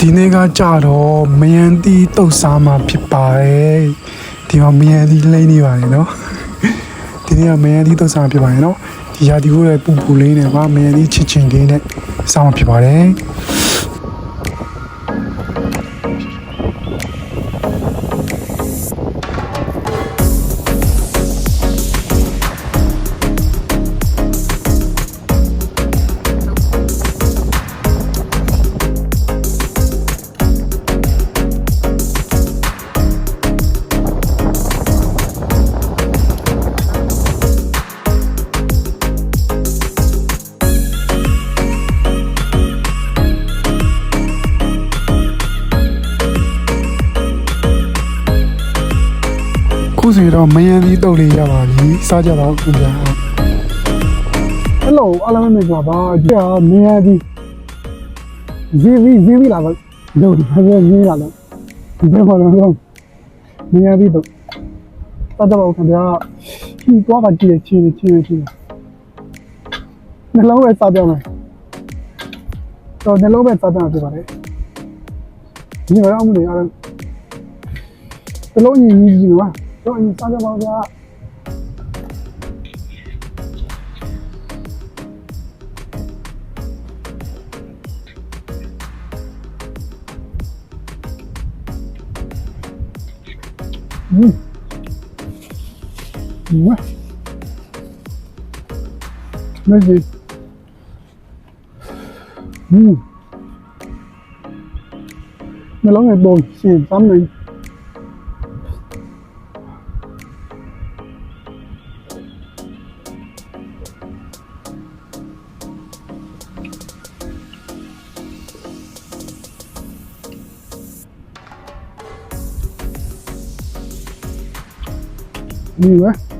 ဒီနေ့ကကြတော့မယန်တီတုတ်စားမှာဖြစ်ပါတယ်ဒီမှာမယန်တီလိမ့်နေပါတယ်နော်ဒီနေ့ကမယန်တီတုတ်စားဖြစ်ပါတယ်နော်ဒီရာဒီကိုလည်းပူပူလေးနဲ့ပါမယန်တီချစ်ချင်းလေးနဲ့စားမှာဖြစ်ပါတယ်ခုစီတော့မယန်တီတုတ်လေးရပါပြီစားကြပါဦးခင်ဗျာဟယ်လိုအားလုံးမိတ်ဆွေပါဒီကမယန်တီဇီဗီလာပါတို့ဘာပဲကြီးလာလို့ဒီဘက်ကတော့မယန်တီတုတ်စားကြပါဦးခင်ဗျာဒီတော့ပါကြည့်ချင်းနှလုံးပဲစားကြမယ်တော့နှလုံးပဲစားကြမှာဖြစ်ပါတယ်ဒီမှာအမှုတွေအားလုံးနှလုံးကြီးပါတော့အရင်စားကြပါဦးဗျာmerci nó lóng ngày bồn xịn tắm này nhiều quá